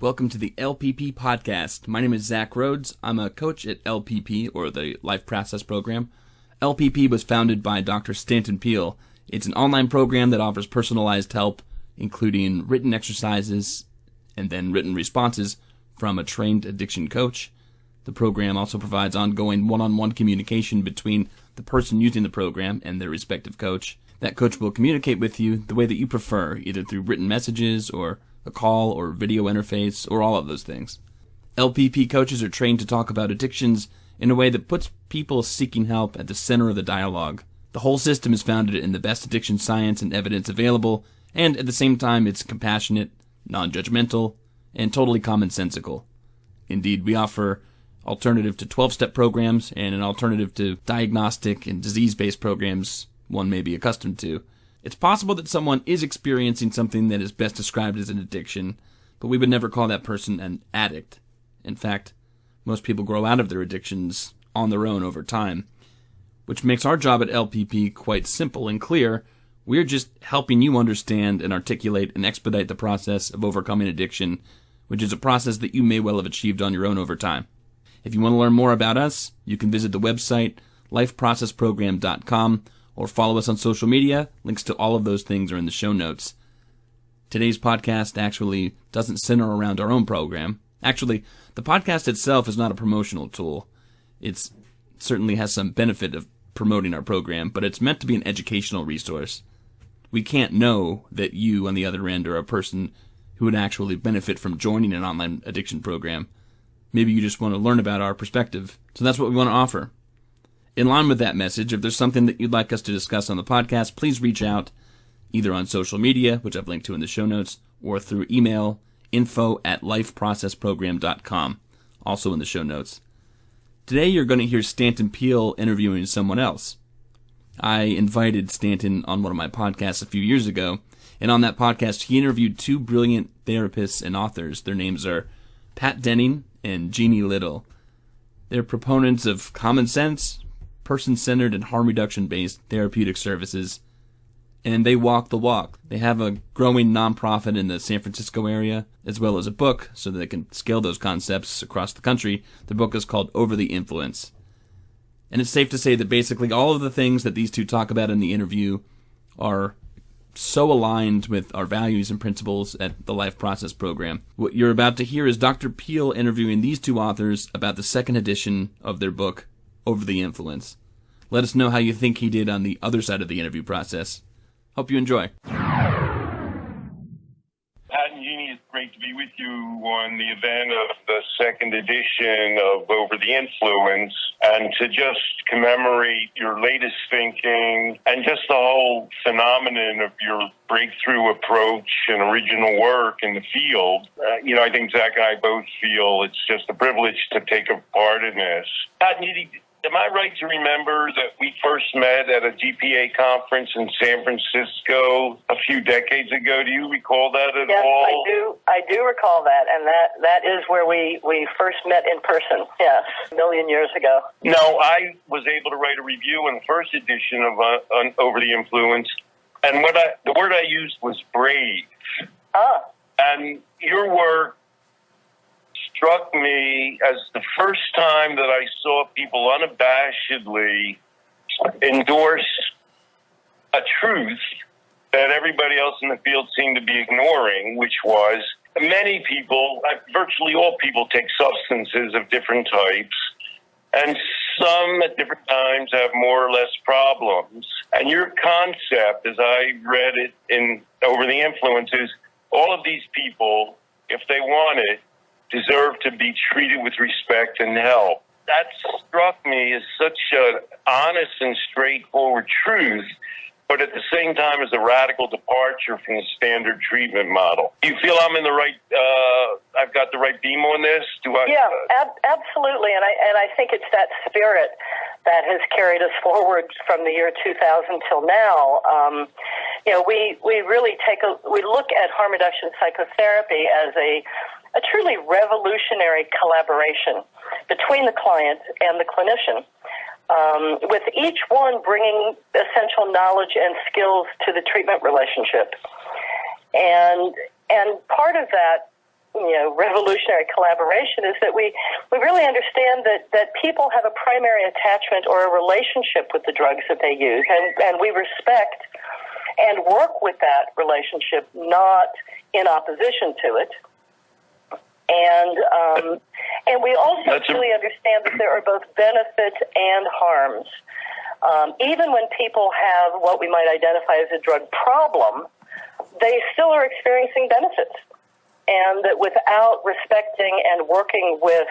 Welcome to the LPP podcast. My name is Zach Rhodes. I'm a coach at LPP, or the Life Process Program. LPP was founded by Dr. Stanton Peele. It's an online program that offers personalized help, including written exercises and then written responses from a trained addiction coach. The program also provides ongoing one-on-one communication between the person using the program and their respective coach. That coach will communicate with you the way that you prefer, either through written messages or a call or video interface, or all of those things. LPP coaches are trained to talk about addictions in a way that puts people seeking help at the center of the dialogue. The whole system is founded in the best addiction science and evidence available, and at the same time it's compassionate, non-judgmental, and totally commonsensical. Indeed, we offer alternative to 12-step programs and an alternative to diagnostic and disease-based programs one may be accustomed to. It's possible that someone is experiencing something that is best described as an addiction, but we would never call that person an addict. In fact, most people grow out of their addictions on their own over time, which makes our job at LPP quite simple and clear. We're just helping you understand and articulate and expedite the process of overcoming addiction, which is a process that you may well have achieved on your own over time. If you want to learn more about us, you can visit the website lifeprocessprogram.com or follow us on social media. Links to all of those things are in the show notes. Today's podcast actually doesn't center around our own program. Actually, the podcast itself is not a promotional tool. It certainly has some benefit of promoting our program, but it's meant to be an educational resource. We can't know that you on the other end are a person who would actually benefit from joining an online addiction program. Maybe you just want to learn about our perspective. So that's what we want to offer. In line with that message, if there's something that you'd like us to discuss on the podcast, please reach out either on social media, which I've linked to in the show notes, or through email, info@lifeprocessprogram.com, also in the show notes. Today you're going to hear Stanton Peele interviewing someone else. I invited Stanton on one of my podcasts a few years ago, and on that podcast he interviewed two brilliant therapists and authors. Their names are Patt and Jeannie. They're proponents of common sense, person-centered and harm reduction-based therapeutic services, and they walk the walk. They have a growing nonprofit in the San Francisco area, as well as a book, so that they can scale those concepts across the country. The book is called Over the Influence. And it's safe to say that basically all of the things that these two talk about in the interview are so aligned with our values and principles at the Life Process Program. What you're about to hear is Dr. Peele interviewing these two authors about the second edition of their book, Over the Influence. Let us know how you think he did on the other side of the interview process. Hope you enjoy. Pat and Jeannie, it's great to be with you on the event of the second edition of Over the Influence, and to just commemorate your latest thinking and just the whole phenomenon of your breakthrough approach and original work in the field. I think Zach and I both feel it's just a privilege to take a part in this. Pat and Jeannie, am I right to remember that we first met at a GPA conference in San Francisco a few decades ago? Do you recall that at all? Yes, I do recall that, and that is where we first met in person, yes, a million years ago. No, I was able to write a review on the first edition of Over the Influence, and the word I used was brave. Ah. And your work struck me as the first time that I saw people unabashedly endorse a truth that everybody else in the field seemed to be ignoring, which was many people, virtually all people, take substances of different types, and some at different times have more or less problems. And your concept, as I read it in Over the Influence, is all of these people, if they want it, deserve to be treated with respect and help. That struck me as such an honest and straightforward truth, but at the same time as a radical departure from the standard treatment model. Do you feel I'm in the right, I've got the right beam on this? Yeah, absolutely, and I think it's that spirit that has carried us forward from the year 2000 till now. We really we look at harm reduction psychotherapy as a truly revolutionary collaboration between the client and the clinician, with each one bringing essential knowledge and skills to the treatment relationship. And part of that revolutionary collaboration is that we really understand that people have a primary attachment or a relationship with the drugs that they use, and we respect and work with that relationship, not in opposition to it. And we also truly understand that there are both benefits and harms. Even when people have what we might identify as a drug problem, they still are experiencing benefits. And that without respecting and working with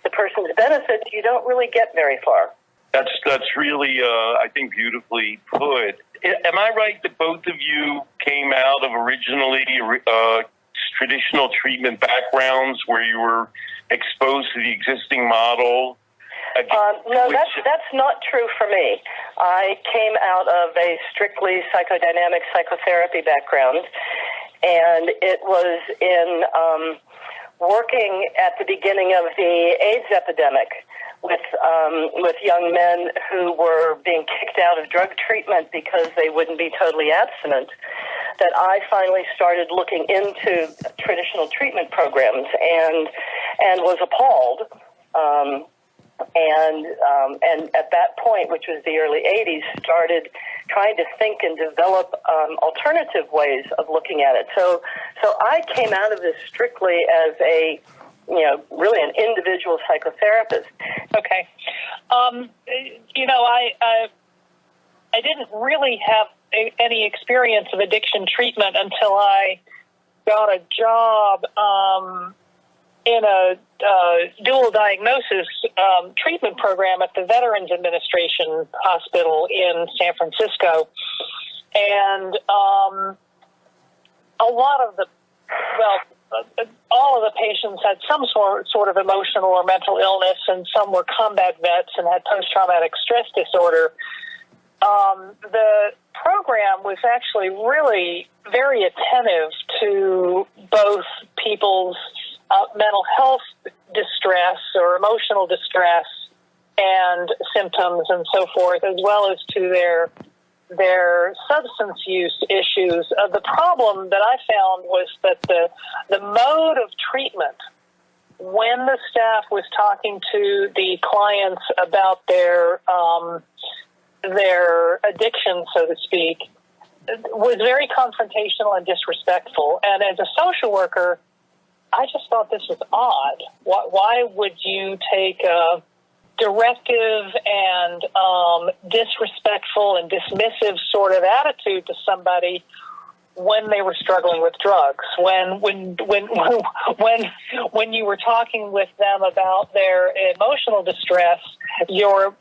the person's benefits, you don't really get very far. That's really, I think, beautifully put. Am I right that both of you came out of originally traditional treatment backgrounds where you were exposed to the existing model? No, that's not true for me. I came out of a strictly psychodynamic psychotherapy background, and it was in working at the beginning of the AIDS epidemic with young men who were being kicked out of drug treatment because they wouldn't be totally abstinent, that I finally started looking into traditional treatment programs and was appalled. And at that point, which was the early 80s, started trying to think and develop alternative ways of looking at it. So I came out of this strictly as a, really an individual psychotherapist. Okay. I didn't really have any experience of addiction treatment until I got a job in a dual diagnosis treatment program at the Veterans Administration Hospital in San Francisco. And all of the patients had some sort of emotional or mental illness, and some were combat vets and had post-traumatic stress disorder. The program was actually really very attentive to both people's mental health distress or emotional distress and symptoms and so forth, as well as to their substance use issues. The problem that I found was that the mode of treatment, when the staff was talking to the clients about their addiction, so to speak, was very confrontational and disrespectful. And as a social worker, I just thought this was odd. Why would you take a directive and disrespectful and dismissive sort of attitude to somebody when they were struggling with drugs? When you were talking with them about their emotional distress, your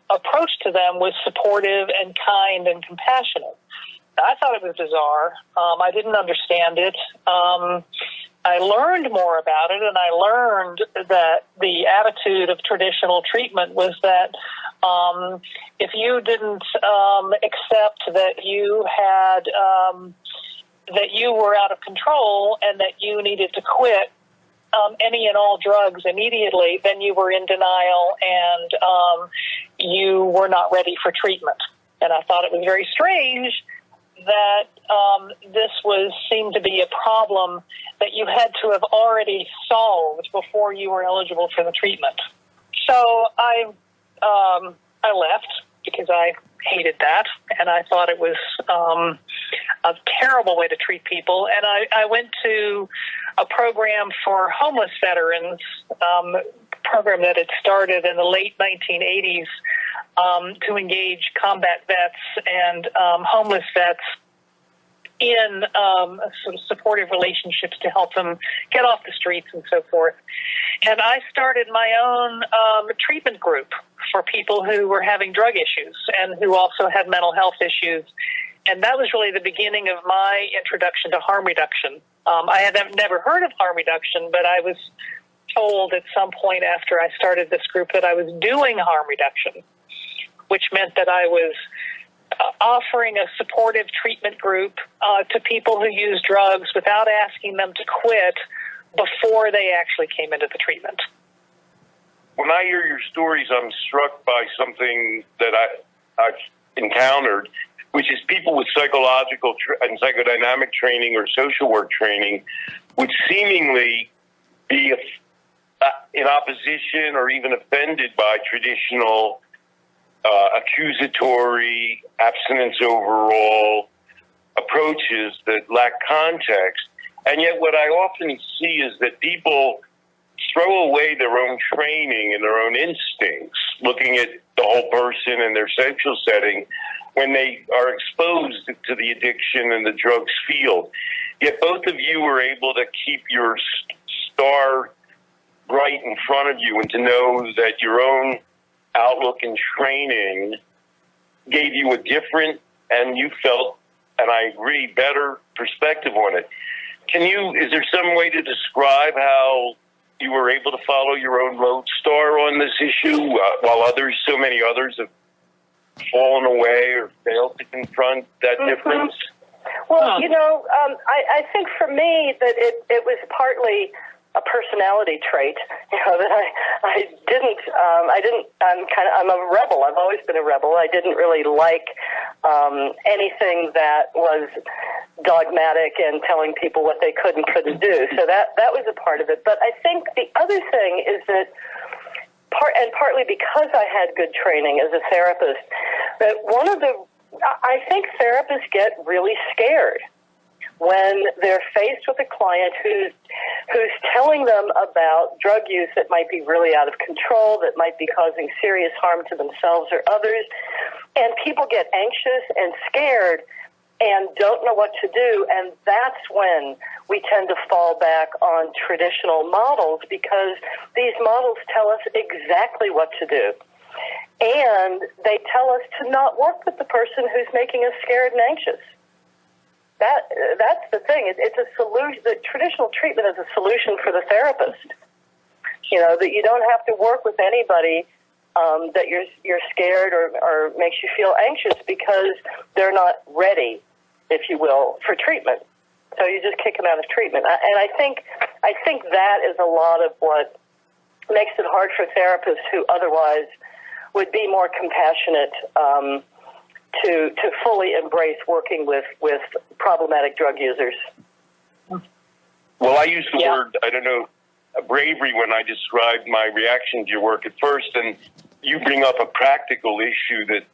approach to them was supportive and kind and compassionate. I thought it was bizarre. I didn't understand it. I learned more about it, and I learned that the attitude of traditional treatment was that if you didn't accept that you had that you were out of control and that you needed to quit any and all drugs immediately, then you were in denial and you were not ready for treatment. And I thought it was very strange that this seemed to be a problem that you had to have already solved before you were eligible for the treatment. So I left because I hated that, and I thought it was a terrible way to treat people. And I went to a program for homeless veterans, program that had started in the late 1980s to engage combat vets and homeless vets in sort of supportive relationships to help them get off the streets and so forth. And I started my own treatment group for people who were having drug issues and who also had mental health issues. And that was really the beginning of my introduction to harm reduction. I had never heard of harm reduction, but I was told at some point after I started this group that I was doing harm reduction, which meant that I was offering a supportive treatment group to people who use drugs without asking them to quit before they actually came into the treatment. When I hear your stories, I'm struck by something that I've encountered. which is people with psychological and psychodynamic training or social work training would seemingly be in opposition or even offended by traditional accusatory, abstinence overall approaches that lack context. And yet what I often see is that people throw away their own training and their own instincts, looking at the whole person and their social setting, when they are exposed to the addiction and the drugs field. Yet both of you were able to keep your star right in front of you and to know that your own outlook and training gave you a different, and you felt, and I agree, better perspective on it. Is there some way to describe how you were able to follow your own lodestar on this issue while so many others have fallen away or failed to confront that difference? Well, I think for me that it was partly a personality trait, that I'm a rebel. I've always been a rebel. I didn't really like anything that was dogmatic and telling people what they could and couldn't do. So that was a part of it. But I think the other thing is that partly because I had good training as a therapist, that I think therapists get really scared when they're faced with a client who's telling them about drug use that might be really out of control, that might be causing serious harm to themselves or others, and people get anxious and scared and don't know what to do, and that's when we tend to fall back on traditional models, because these models tell us exactly what to do. And they tell us to not work with the person who's making us scared and anxious. That's the thing. It's a solution. The traditional treatment is a solution for the therapist. That you don't have to work with anybody that you're scared or makes you feel anxious because they're not ready, if you will, for treatment. So you just kick them out of treatment. And I think that is a lot of what makes it hard for therapists who otherwise would be more compassionate to fully embrace working with problematic drug users. Well, I used the word, bravery when I described my reaction to your work at first, and you bring up a practical issue that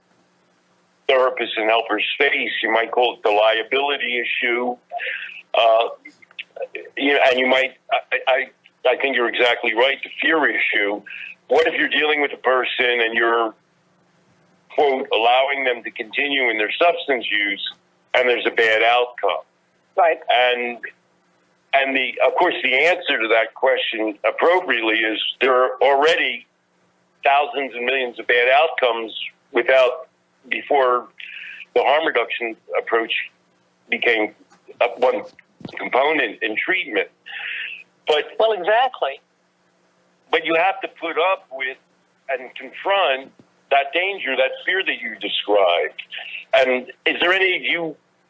therapists and helpers face. You might call it the liability issue. And you might, I think you're exactly right, the fear issue. What if you're dealing with a person and you're, quote, allowing them to continue in their substance use and there's a bad outcome? Right. And of course, the answer to that question appropriately is there are already thousands and millions of bad outcomes before the harm reduction approach became one component in treatment. Well, exactly. But you have to put up with and confront that danger, that fear that you described. And is there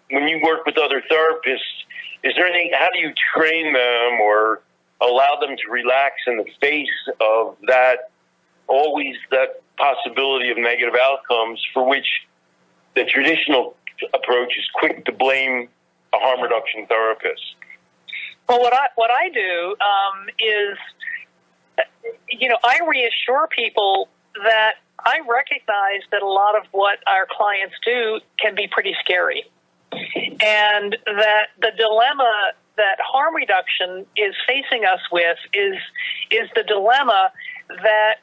when you work with other therapists, how do you train them or allow them to relax in the face of that possibility of negative outcomes for which the traditional approach is quick to blame a harm reduction therapist? Well, what I do is, I reassure people that I recognize that a lot of what our clients do can be pretty scary, and that the dilemma that harm reduction is facing us with is the dilemma that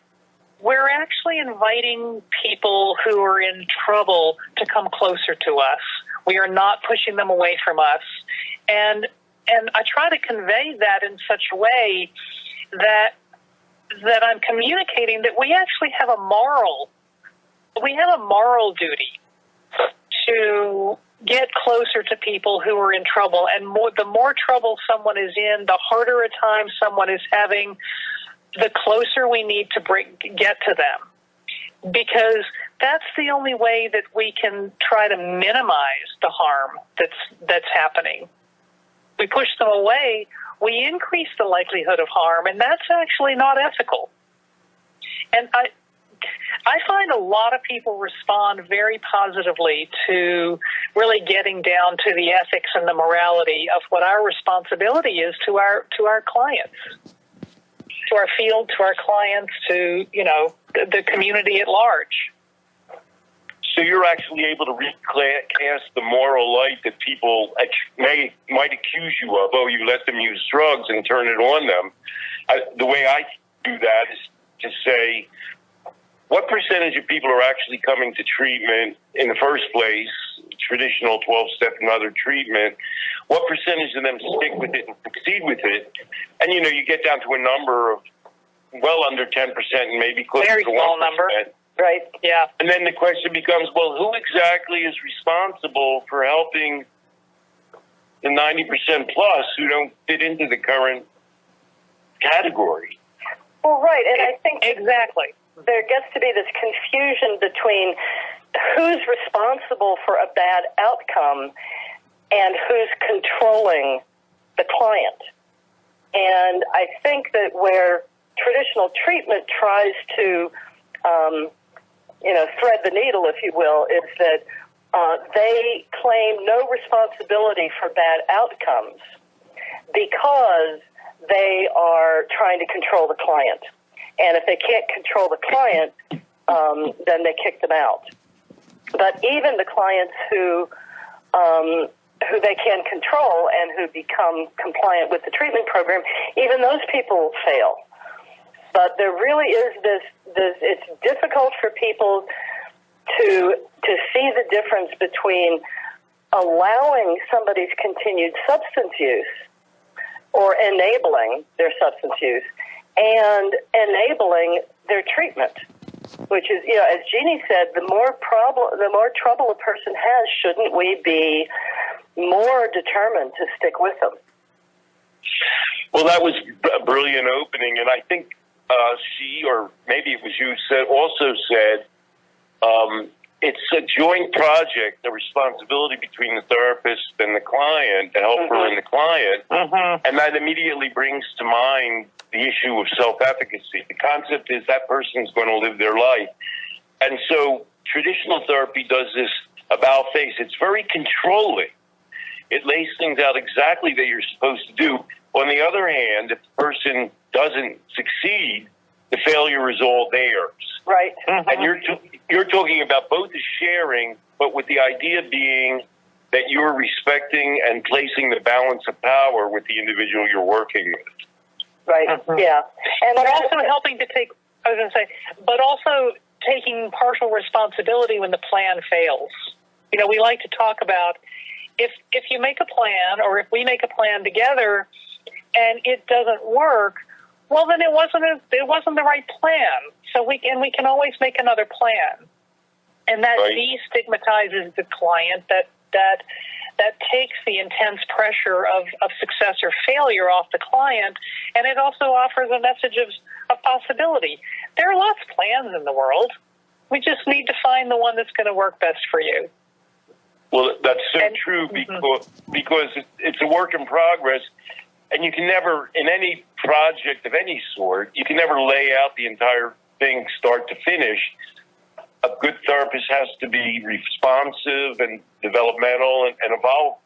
we're actually inviting people who are in trouble to come closer to us. We are not pushing them away from us. And I try to convey that in such a way that I'm communicating that we actually have a moral duty to get closer to people who are in trouble. And the more trouble someone is in, the harder a time someone is having, the closer we need to get to them. Because that's the only way that we can try to minimize the harm that's happening. We push them away, we increase the likelihood of harm, and that's actually not ethical. And I find a lot of people respond very positively to really getting down to the ethics and the morality of what our responsibility is to our clients, to our field, to our clients, to, the community at large. So you're actually able to recast the moral light that people might accuse you of. Oh, you let them use drugs and turn it on them. The way I do that is to say, what percentage of people are actually coming to treatment in the first place, traditional 12-step and other treatment? What percentage of them stick with it and succeed with it? And, you get down to a number of well under 10% and maybe close to 1%. Very small number. Right, yeah. And then the question becomes, well, who exactly is responsible for helping the 90% plus who don't fit into the current category? Well, right, and I think exactly there gets to be this confusion between who's responsible for a bad outcome and who's controlling the client. And I think that where traditional treatment tries to thread the needle, if you will, is that they claim no responsibility for bad outcomes because they are trying to control the client. And if they can't control the client, then they kick them out. But even the clients who they can control and who become compliant with the treatment program, even those people fail. But there really is this it's difficult for people to see the difference between allowing somebody's continued substance use or enabling their substance use and enabling their treatment, which is, as Jeannie said, the more trouble a person has, shouldn't we be more determined to stick with them? Well, that was a brilliant opening, and I think she, or maybe it was you, also said it's a joint project, the responsibility between the therapist and the client, the helper and the client, and that immediately brings to mind the issue of self-efficacy. The concept is that person's going to live their life. And so traditional therapy does this about face. It's very controlling. It lays things out exactly that you're supposed to do. On the other hand, if the person doesn't succeed, the failure is all theirs. Right. And you're talking about both the sharing, but with the idea being that you're respecting and placing the balance of power with the individual you're working with. Right. Yeah. And but also helping to take, but also taking partial responsibility when the plan fails. We like to talk about if you make a plan, or if we make a plan together and it doesn't work, well, then it wasn't the right plan. So we can always make another plan. And that destigmatizes the client, that takes the intense pressure of success or failure off the client, and it also offers a message of possibility. There are lots of plans in the world. We just need to find the one that's going to work best for you. Well, that's so true, because it's a work in progress, and you can never, in any project of any sort, you can never lay out the entire thing start to finish. A good therapist has to be responsive and developmental and evolve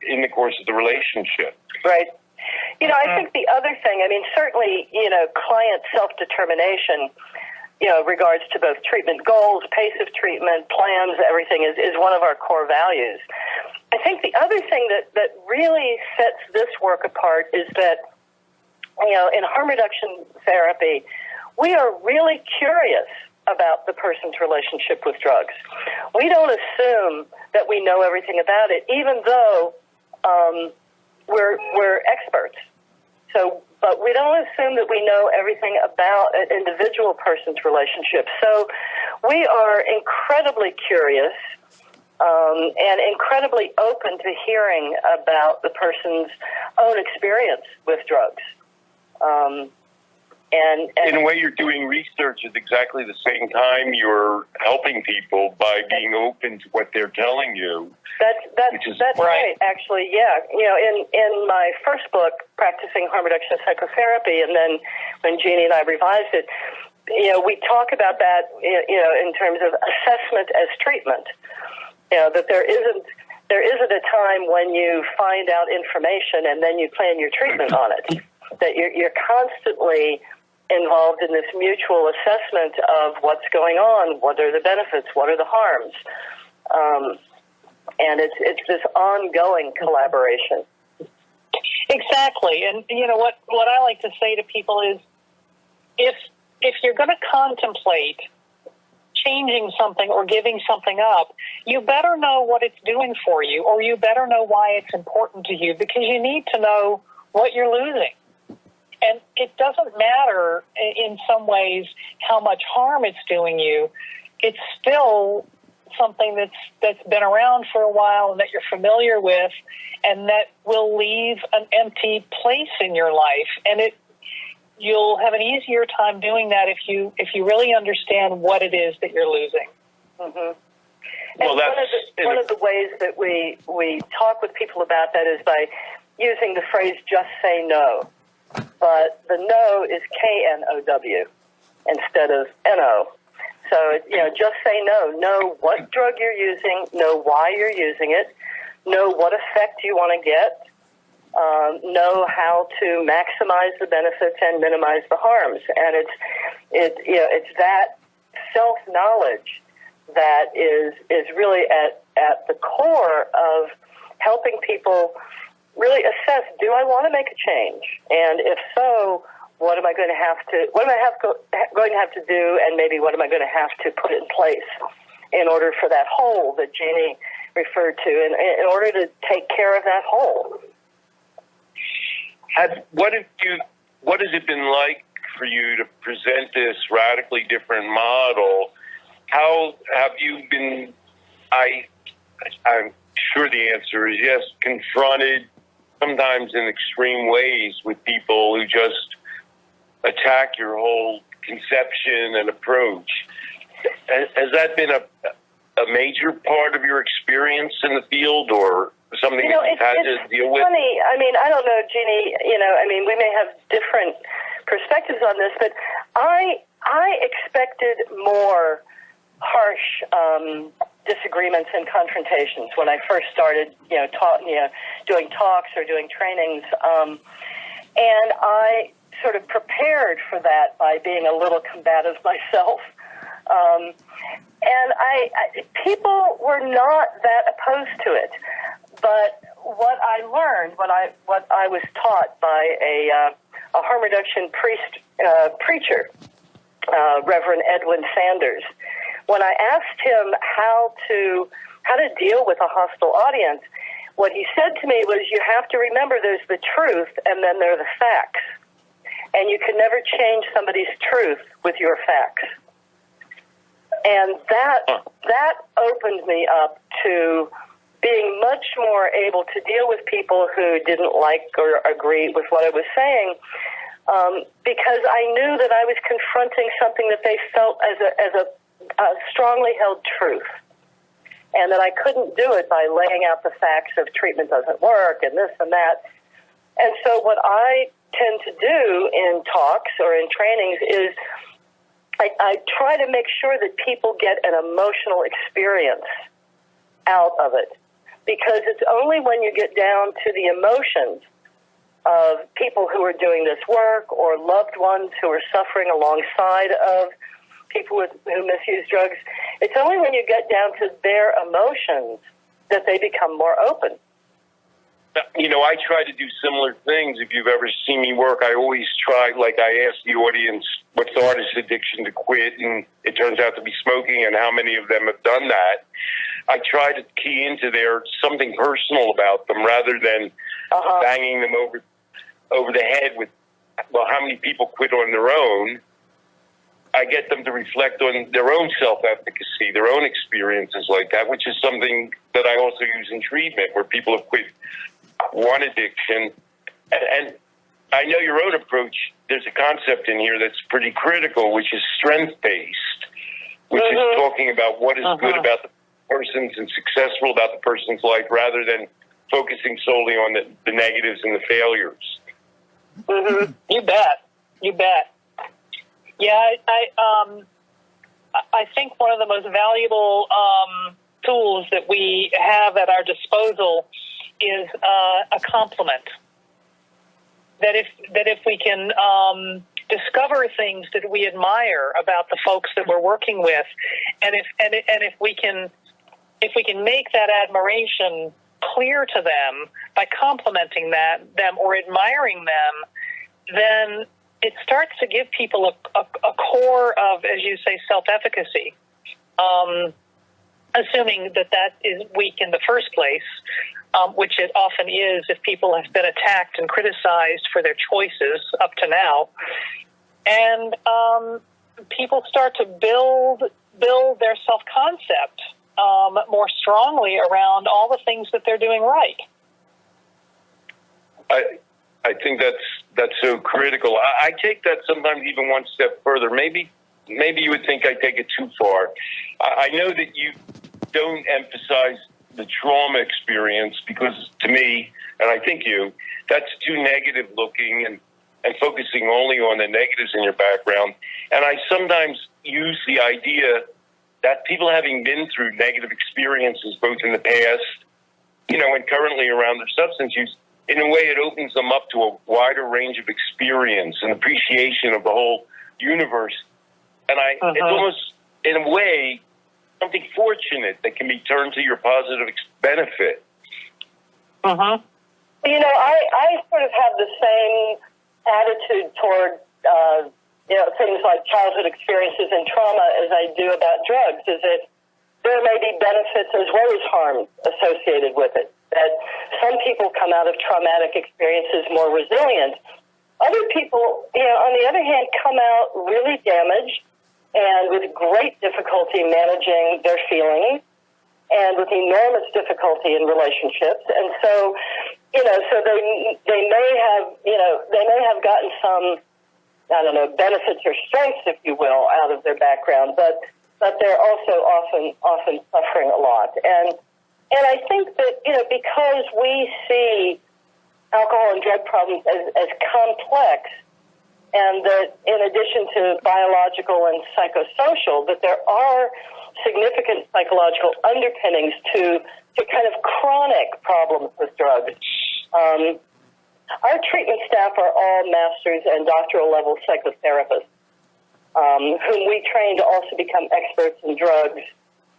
in the course of the relationship. Right. I think the other thing, certainly, client self-determination, regards to both treatment goals, pace of treatment, plans, everything is one of our core values. I think the other thing that really sets this work apart is that, in harm reduction therapy, we are really curious about the person's relationship with drugs. We don't assume that we know everything about it, even though we're experts. But we don't assume that we know everything about an individual person's relationship. So we are incredibly curious and incredibly open to hearing about the person's own experience with drugs. And in a way, you're doing research at exactly the same time you're helping people by being open to what they're telling you. That's right. Actually, yeah. In my first book, Practicing Harm Reduction Psychotherapy, and then when Jeannie and I revised it, we talk about that, in terms of assessment as treatment. That there isn't a time when you find out information and then you plan your treatment on it. That you're constantly involved in this mutual assessment of what's going on, what are the benefits, what are the harms, and it's this ongoing collaboration. Exactly, and what I like to say to people is, if you're going to contemplate changing something or giving something up, you better know what it's doing for you, or you better know why it's important to you, because you need to know what you're losing. And it doesn't matter in some ways how much harm it's doing you. It's still something that's been around for a while and that you're familiar with, and that will leave an empty place in your life. And you'll have an easier time doing that if you really understand what it is that you're losing. Mm-hmm. Well, one of the ways that we talk with people about that is by using the phrase "just say no." But the no is K-N-O-W instead of N-O. So, just say no. Know what drug you're using, know why you're using it, know what effect you want to get, know how to maximize the benefits and minimize the harms. And it's that self-knowledge that is really at the core of helping people really assess, do I want to make a change? And if so, what am I going to have to do, and maybe what am I going to have to put in place in order for that whole that Jeannie referred to, and in order to take care of that whole? What has it been like for you to present this radically different model? How have you been, I'm sure the answer is yes, confronted sometimes in extreme ways with people who just attack your whole conception and approach. Has that been a major part of your experience in the field, or something that you've had to deal with? Funny. I don't know, Jeannie, we may have different perspectives on this, but I expected more harsh disagreements and confrontations when I first started, doing talks or doing trainings, and I sort of prepared for that by being a little combative myself. And people were not that opposed to it, but what I learned, what I was taught by a harm reduction preacher, Reverend Edwin Sanders. When I asked him how to deal with a hostile audience, what he said to me was, you have to remember there's the truth and then there are the facts. And you can never change somebody's truth with your facts. And that opened me up to being much more able to deal with people who didn't like or agree with what I was saying, because I knew that I was confronting something that they felt as a strongly held truth, and that I couldn't do it by laying out the facts of treatment doesn't work and this and that. And so what I tend to do in talks or in trainings is I try to make sure that people get an emotional experience out of it, because it's only when you get down to the emotions of people who are doing this work or loved ones who are suffering alongside of people who misuse drugs, it's only when you get down to their emotions that they become more open. I try to do similar things. If you've ever seen me work, I always try, like I ask the audience what's the hardest addiction to quit, and it turns out to be smoking, and how many of them have done that. I try to key into something personal about them rather than banging them over the head with, well, how many people quit on their own. I get them to reflect on their own self-efficacy, their own experiences like that, which is something that I also use in treatment, where people have quit one addiction. And I know your own approach, there's a concept in here that's pretty critical, which is strength-based, which is talking about what is good about the person's and successful about the person's life, rather than focusing solely on the negatives and the failures. You bet. Yeah, I think one of the most valuable tools that we have at our disposal is a compliment. That if we can discover things that we admire about the folks that we're working with, and if we can make that admiration clear to them by complimenting them or admiring them, then it starts to give people a core of, as you say, self-efficacy. Assuming that is weak in the first place, which it often is if people have been attacked and criticized for their choices up to now. And people start to build their self-concept more strongly around all the things that they're doing right. I think that's so critical. I take that sometimes even one step further. Maybe you would think I take it too far. I know that you don't emphasize the trauma experience because, to me, and I think that's too negative looking and focusing only on the negatives in your background. And I sometimes use the idea that people having been through negative experiences, both in the past, and currently around their substance use, in a way it opens them up to a wider range of experience and appreciation of the whole universe. And it's almost, in a way, something fortunate that can be turned to your positive benefit. I sort of have the same attitude toward, things like childhood experiences and trauma as I do about drugs, is that there may be benefits as well as harm associated with it. That some people come out of traumatic experiences more resilient. Other people, on the other hand, come out really damaged and with great difficulty managing their feelings and with enormous difficulty in relationships. And so, so they may have gotten some, benefits or strengths, if you will, out of their background, but they're also often suffering a lot. And I think that, because we see alcohol and drug problems as complex, and that in addition to biological and psychosocial, that there are significant psychological underpinnings to kind of chronic problems with drugs. Our treatment staff are all master's and doctoral level psychotherapists, whom we train to also become experts in drugs,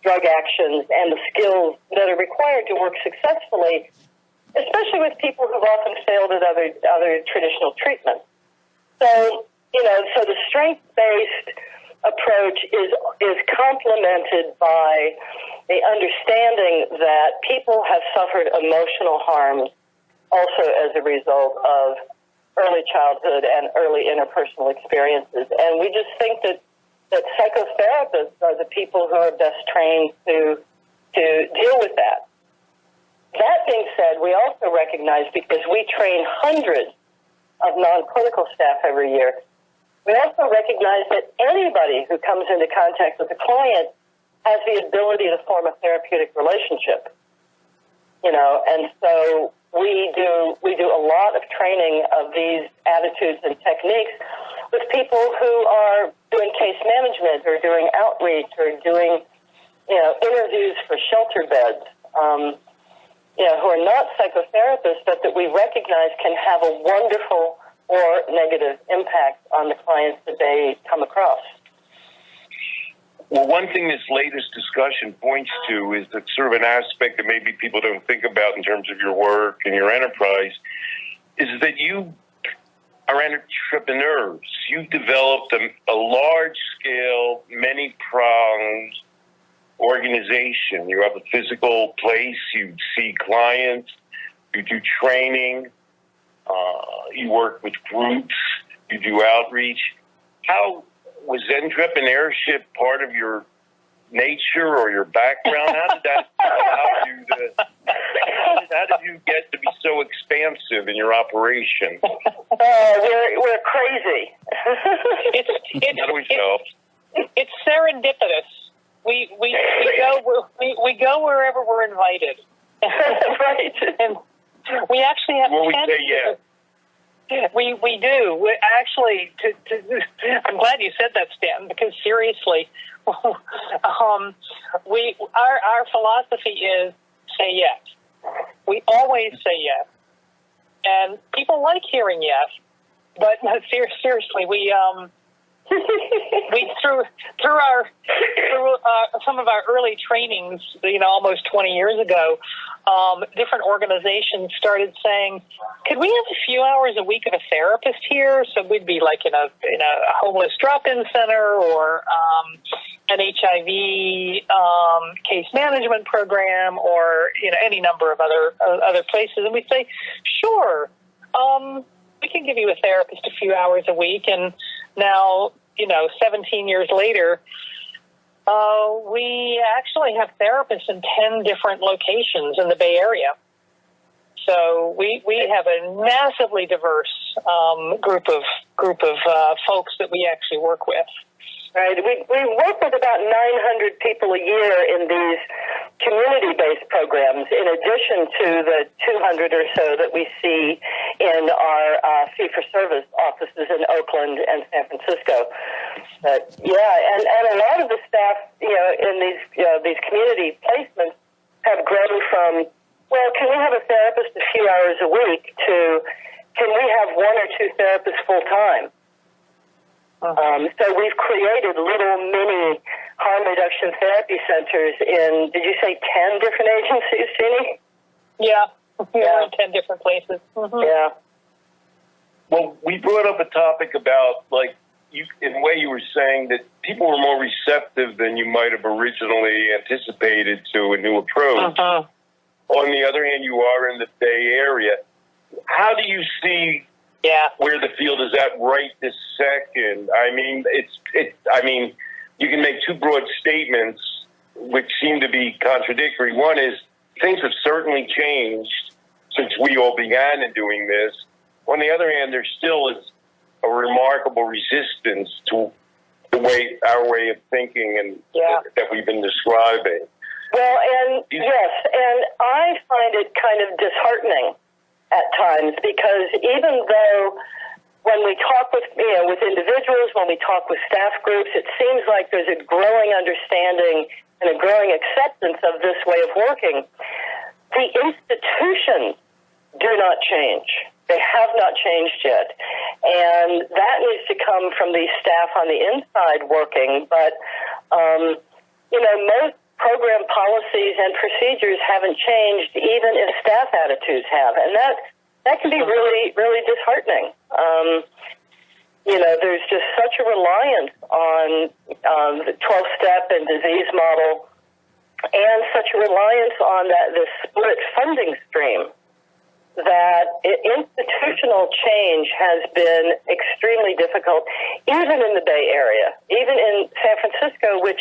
drug actions, and the skills that are required to work successfully, especially with people who've often failed at other traditional treatments. So, so the strength-based approach is complemented by the understanding that people have suffered emotional harm also as a result of early childhood and early interpersonal experiences. And we just think that psychotherapists are the people who are best trained to deal with that. That being said, we also recognize, because we train hundreds of non-clinical staff every year, we also recognize that anybody who comes into contact with a client has the ability to form a therapeutic relationship. And so we do a lot of training of these attitudes and techniques with people who are doing case management or doing outreach or doing, interviews for shelter beds, who are not psychotherapists, but that we recognize can have a wonderful or negative impact on the clients that they come across. Well, one thing this latest discussion points to is that sort of an aspect that maybe people don't think about in terms of your work and your enterprise is that you are entrepreneurs. You've developed a large-scale, many-pronged organization. You have a physical place. You see clients. You do training. You work with groups. You do outreach. How was entrepreneurship part of your nature or your background? How did that allow you how did you get to be so expansive in your operation? We're crazy. How do we feel? It's serendipitous. We go wherever we're invited. Right. And we actually have Well, we say yes. We do. We actually, I'm glad you said that, Stanton, because seriously, our philosophy is say yes. We always say yes, and people like hearing yes. But no, seriously, we through some of our early trainings, almost 20 years ago, different organizations started saying, "Could we have a few hours a week of a therapist here?" So we'd be like in a homeless drop-in center or an HIV case management program, or any number of other places, and we'd say, "Sure, we can give you a therapist a few hours a week." And now, 17 years later, we actually have therapists in 10 different locations in the Bay Area. So we have a massively diverse group of folks that we actually work with. Right. We work with about 900 people a year in these community-based programs, in addition to the 200 or so that we see in our fee-for-service offices in Oakland and San Francisco. But and a lot of the staff, in these community placements have grown from, well, can we have a therapist a few hours a week, to can we have one or two therapists full-time? So we've created little mini harm reduction therapy centers in, did you say 10 different agencies, Jeannie? Yeah, we're in 10 different places. Mm-hmm. Yeah. Well, we brought up a topic about, in a way you were saying that people were more receptive than you might have originally anticipated to a new approach. Uh-huh. On the other hand, you are in the Bay Area. How do you see where the field is at right this second? I mean, you can make two broad statements which seem to be contradictory. One is things have certainly changed since we all began in doing this. On the other hand, there still is a remarkable resistance to our way of thinking and that we've been describing. Well, and yes, and I find it kind of disheartening at times, because even though when we talk with individuals, when we talk with staff groups, it seems like there's a growing understanding and a growing acceptance of this way of working. The institutions do not change. They have not changed yet. And that needs to come from the staff on the inside working. But, most program policies and procedures haven't changed, even if staff attitudes have. And that can be really, really disheartening. There's just such a reliance on the 12-step and disease model, and such a reliance on the split funding stream, that institutional change has been extremely difficult, even in the Bay Area, even in San Francisco, which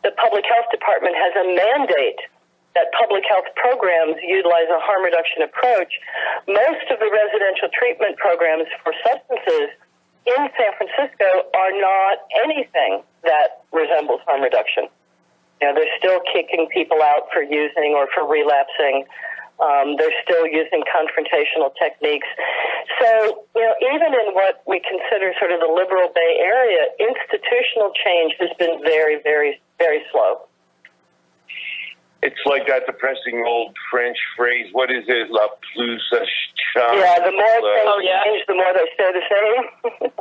the public health department has a mandate that public health programs utilize a harm reduction approach. Most of the residential treatment programs for substances in San Francisco are not anything that resembles harm reduction. They're still kicking people out for using or for relapsing. They're still using confrontational techniques. So, even in what we consider sort of the liberal Bay Area, institutional change has been very, very, very slow. It's like that depressing old French phrase. What is it? La plus ça change. Yeah, the more things change, the more they stay the same.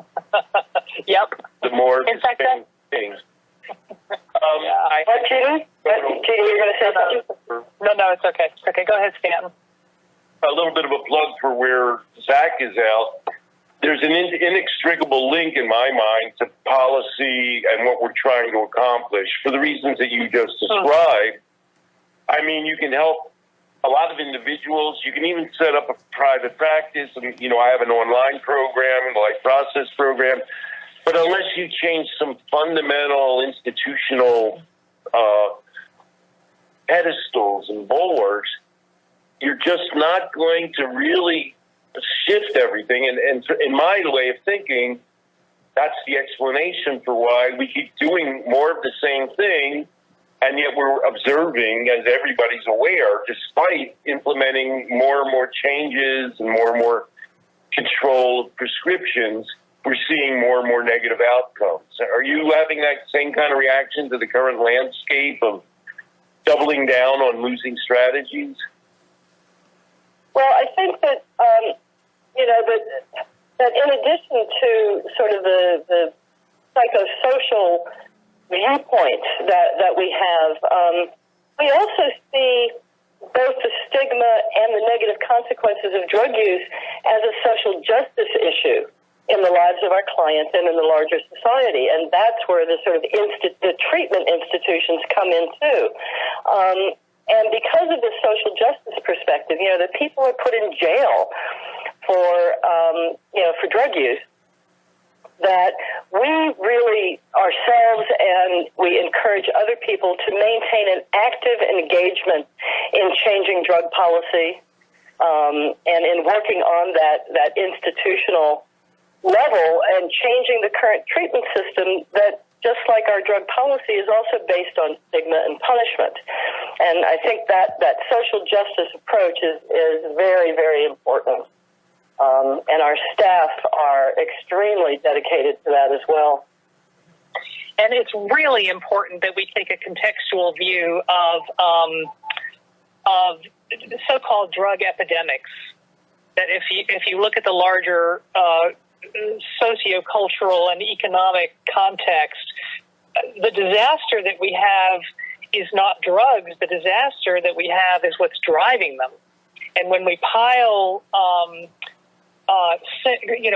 Yep. The more in fact, things. Jeannie? Jeannie, you're going to say something? No, it's okay. Okay, go ahead, Stanton. A little bit of a plug for where Zach is out. There's an inextricable link in my mind to policy and what we're trying to accomplish for the reasons that you just described. I mean, you can help a lot of individuals. You can even set up a private practice. I have an online program, a life process program. But unless you change some fundamental institutional pedestals and bulwarks, you're just not going to really shift everything. And in my way of thinking, that's the explanation for why we keep doing more of the same thing, and yet we're observing, as everybody's aware, despite implementing more and more changes and more control of prescriptions, we're seeing more and more negative outcomes. Are you having that same kind of reaction to the current landscape of doubling down on losing strategies? Well, I think that, that in addition to sort of the psychosocial viewpoint that we have, we also see both the stigma and the negative consequences of drug use as a social justice issue in the lives of our clients and in the larger society. And that's where the sort of the treatment institutions come in too. And because of the social justice perspective, that people are put in jail for drug use, that we really ourselves and we encourage other people to maintain an active engagement in changing drug policy and in working on that institutional level and changing the current treatment system that, just like our drug policy, is also based on stigma and punishment. And I think that social justice approach is very, very important. And our staff are extremely dedicated to that as well. And it's really important that we take a contextual view of so-called drug epidemics. That if you look at the larger sociocultural and economic context, the disaster that we have is not drugs. The disaster that we have is what's driving them. And when we pile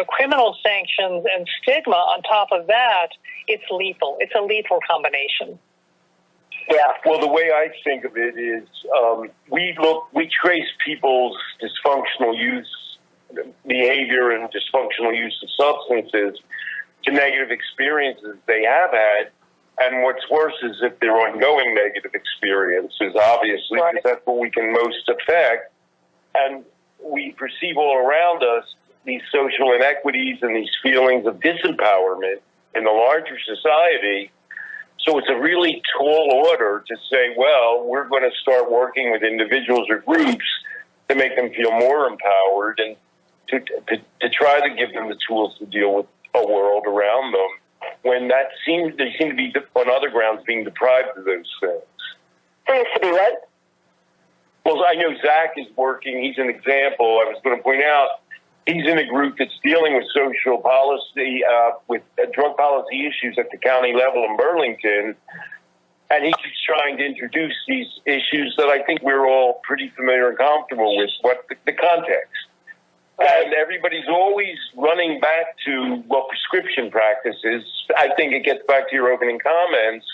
criminal sanctions and stigma on top of that, it's lethal. It's a lethal combination. Yeah. Well, the way I think of it is we trace people's dysfunctional use behavior and dysfunctional use of substances to negative experiences they have had. And what's worse is if they're ongoing negative experiences, obviously, right, because that's what we can most affect. And we perceive all around us these social inequities and these feelings of disempowerment in the larger society. So it's a really tall order to say, well, we're going to start working with individuals or groups to make them feel more empowered and to try to give them the tools to deal with a world around them when they seem to be on other grounds being deprived of those things. Seems to be what? Well, I know Zach is working. He's an example. I was going to point out he's in a group that's dealing with social policy, with drug policy issues at the county level in Burlington. And he keeps trying to introduce these issues that I think we're all pretty familiar and comfortable with, what the context. And everybody's always running back to, prescription practices. I think it gets back to your opening comments.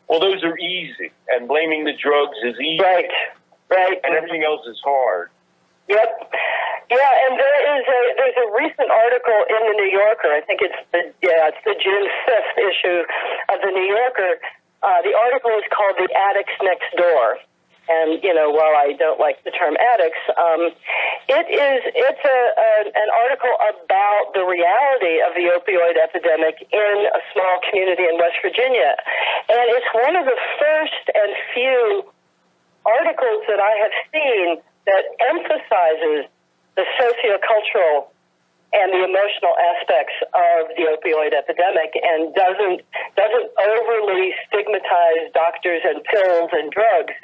Well, those are easy, and blaming the drugs is easy. Right. And everything else is hard. Yep. Yeah, and there's a recent article in the New Yorker. I think it's the June 5th issue of the New Yorker. The article is called "The Addicts Next Door." And, while I don't like the term addicts, it's an article about the reality of the opioid epidemic in a small community in West Virginia. And it's one of the first and few articles that I have seen that emphasizes the sociocultural and the emotional aspects of the opioid epidemic and doesn't overly stigmatize doctors and pills and drugs,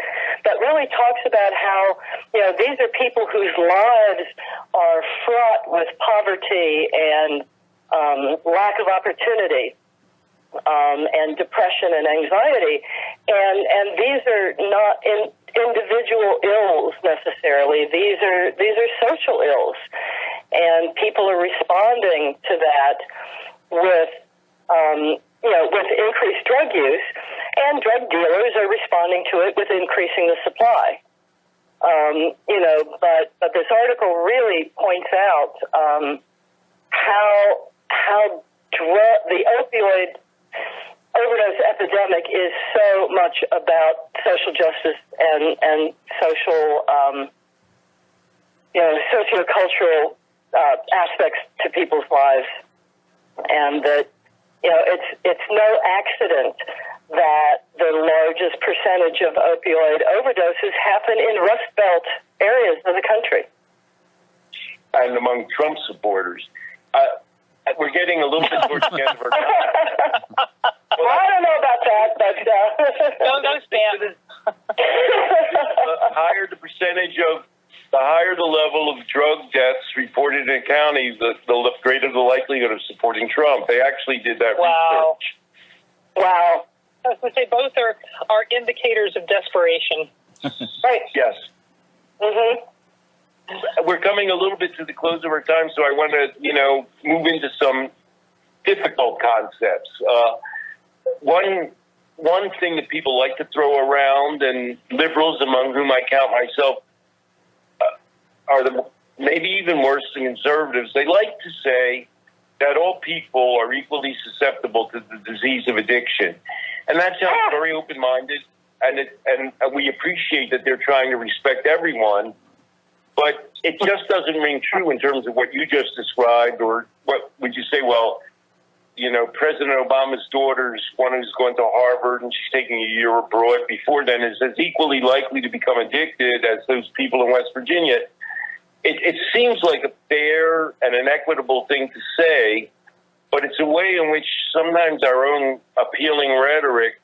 but really talks about how, these are people whose lives are fraught with poverty and lack of opportunity and depression and anxiety. And these are not individual ills necessarily. These are social ills. And people are responding to that with increased drug use, and drug dealers are responding to it with increasing the supply. But this article really points out how the opioid overdose epidemic is so much about social justice and social, sociocultural aspects to people's lives, and that it's no accident that the largest percentage of opioid overdoses happen in Rust Belt areas of the country. And among Trump supporters. we're getting a little bit towards the end of our time. Well, I don't know about that, but no, Stanton. The higher the level of drug deaths reported in a county, the greater the likelihood of supporting Trump. They actually did that research. Wow. I would say both are indicators of desperation. Right. Yes. Mm-hmm. We're coming a little bit to the close of our time, so I want to, move into some difficult concepts. One thing that people like to throw around, and liberals, among whom I count myself, are maybe even worse than conservatives. They like to say that all people are equally susceptible to the disease of addiction. And that sounds very open-minded, and we appreciate that they're trying to respect everyone, but it just doesn't ring true in terms of what you just described, or what would you say, well, President Obama's daughter's one who's going to Harvard and she's taking a year abroad before then is as equally likely to become addicted as those people in West Virginia. It seems like a fair and an equitable thing to say, but it's a way in which sometimes our own appealing rhetoric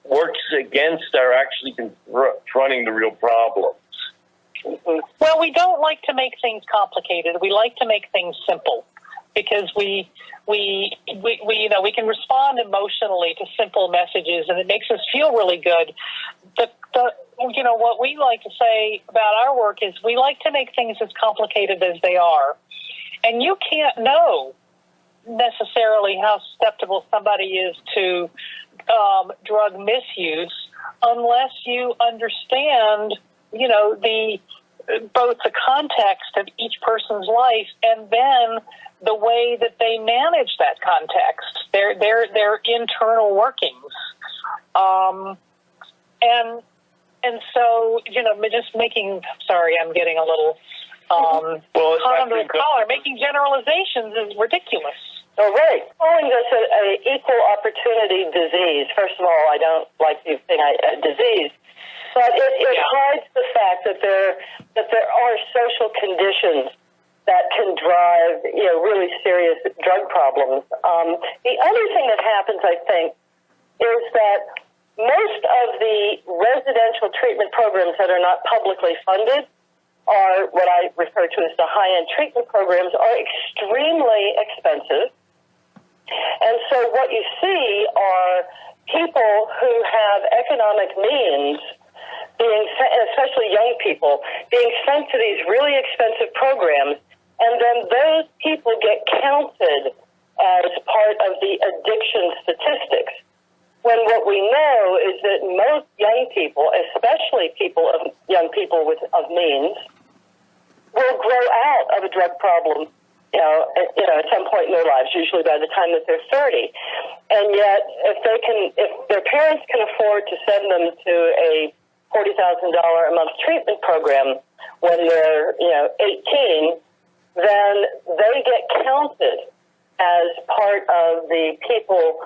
works against our actually confronting the real problems. Well, we don't like to make things complicated. We like to make things simple because we can respond emotionally to simple messages, and it makes us feel really good. What we like to say about our work is we like to make things as complicated as they are. And you can't know necessarily how susceptible somebody is to drug misuse unless you understand, both the context of each person's life and then the way that they manage that context, their internal workings. And so, just I'm getting a little hot under the collar. Making generalizations is ridiculous. Oh, right. Calling this an equal opportunity disease. First of all, I don't like you saying disease, but it hides the fact that there are social conditions that can drive, really serious drug problems. The other thing that happens, I think, is that most of the residential treatment programs that are not publicly funded are what I refer to as the high-end treatment programs, are extremely expensive. And so what you see are people who have economic means especially young people, being sent to these really expensive programs, and then those people get counted as part of the addiction statistics. When what we know is that most young people, especially young people of means, will grow out of a drug problem, at some point in their lives, usually by the time that they're 30. And yet, if their parents can afford to send them to a $40,000 a month treatment program when they're, 18, then they get counted as part of the people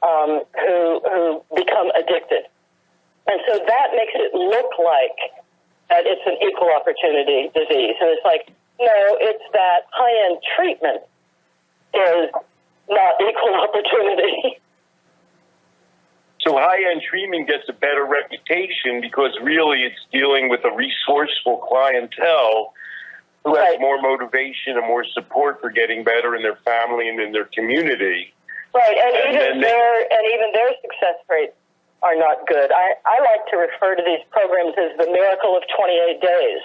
who become addicted. And so that makes it look like that it's an equal opportunity disease. And it's like, no, it's that high-end treatment is not equal opportunity. So high-end treatment gets a better reputation because really it's dealing with a resourceful clientele who has more motivation and more support for getting better in their family and in their community. Right, and even their success rates are not good. I like to refer to these programs as the miracle of 28 days.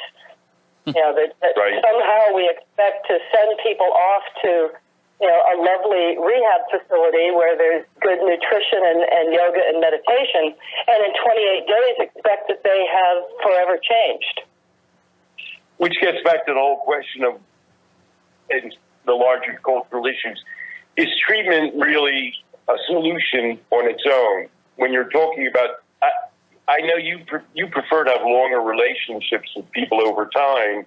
That somehow we expect to send people off to, a lovely rehab facility where there's good nutrition and yoga and meditation, and in 28 days expect that they have forever changed. Which gets back to the whole question of the larger cultural issues. Is treatment really a solution on its own? When you're talking about, I know you prefer to have longer relationships with people over time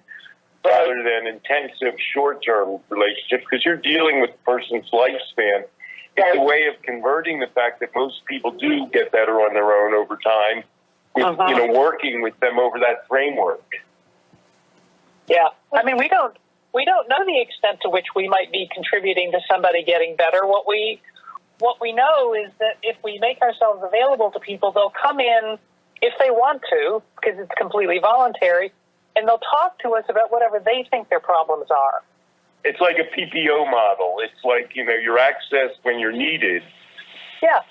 rather than intensive short-term relationships because you're dealing with the person's lifespan. It's a way of converting the fact that most people do get better on their own over time with, working with them over that framework. Yeah. I mean, we don't we don't know the extent to which we might be contributing to somebody getting better. What we know is that if we make ourselves available to people, they'll come in if they want to, because it's completely voluntary, and they'll talk to us about whatever they think their problems are. It's like a PPO model. It's like, you're accessed when you're needed. Yeah.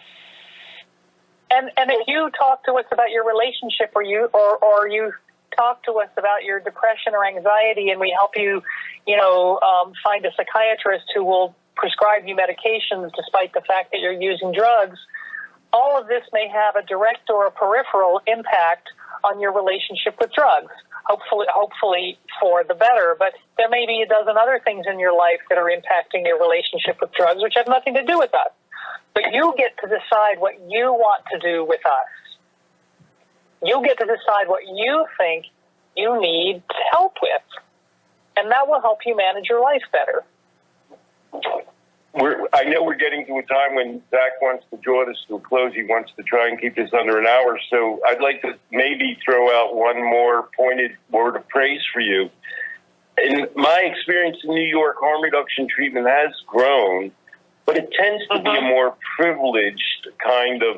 And if you talk to us about your relationship, or you talk to us about your depression or anxiety, and we help you, find a psychiatrist who will prescribe you medications despite the fact that you're using drugs, all of this may have a direct or a peripheral impact on your relationship with drugs. Hopefully for the better, but there may be a dozen other things in your life that are impacting your relationship with drugs, which have nothing to do with us. But you get to decide what you want to do with us. You get to decide what you think you need help with, and that will help you manage your life better. I know we're getting to a time when Zach wants to draw this to a close. He wants to try and keep this under an hour. So I'd like to maybe throw out one more pointed word of praise for you. In my experience in New York, harm reduction treatment has grown, but it tends to be a more privileged kind of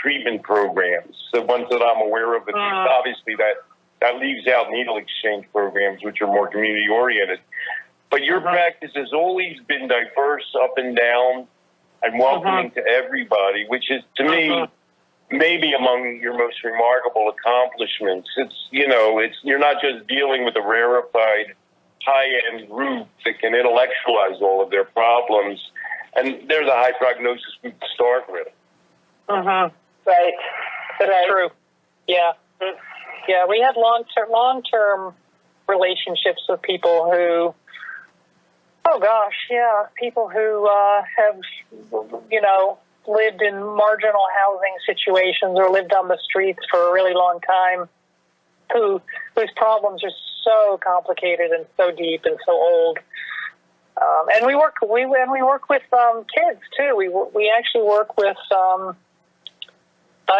treatment programs. The ones that I'm aware of, obviously that leaves out needle exchange programs, which are more community-oriented. But your practice has always been diverse, up and down, and welcoming to everybody, which is, to me, maybe among your most remarkable accomplishments. It's, you're not just dealing with a rarefied, high-end group that can intellectualize all of their problems, and there's a high prognosis group to start with. Right. That's true. Yeah. Yeah, we had long-term relationships with people who, people who have, lived in marginal housing situations or lived on the streets for a really long time, whose problems are so complicated and so deep and so old. And we work with kids too. We actually work with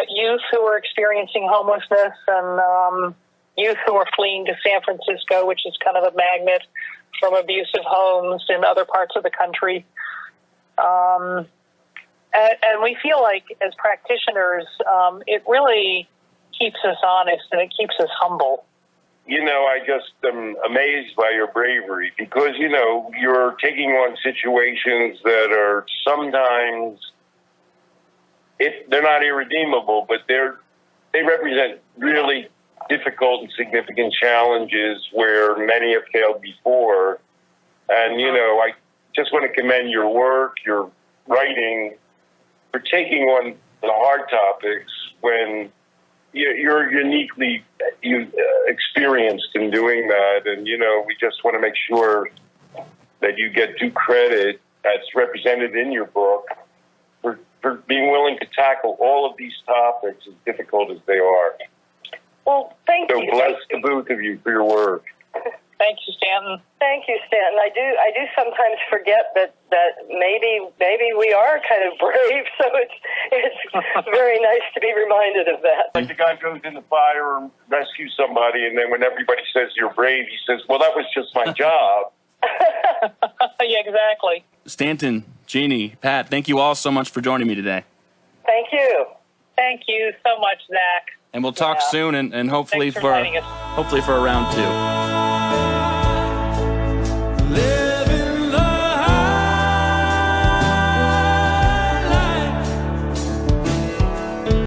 youth who are experiencing homelessness, and youth who are fleeing to San Francisco, which is kind of a magnet from abusive homes in other parts of the country. And we feel like, as practitioners, it really keeps us honest and it keeps us humble. I just am amazed by your bravery because, you're taking on situations that are sometimes, if they're not irredeemable, but they represent really difficult and significant challenges where many have failed before. And, I just want to commend your work, your writing, for taking on the hard topics when you're uniquely experienced in doing that. And, we just want to make sure that you get due credit that's represented in your book for being willing to tackle all of these topics, as difficult as they are. Well, thank you. So bless the both of you for your work. Thank you, Stanton. Thank you, Stanton. I do sometimes forget that maybe we are kind of brave, so it's very nice to be reminded of that. Like the guy goes in the fire and rescues somebody, and then when everybody says you're brave, he says, well, that was just my job. Yeah, exactly. Stanton, Jeannie, Pat, thank you all so much for joining me today. Thank you. Thank you so much, Zach. And we'll talk soon, and hopefully Thanks for hopefully for a round 2.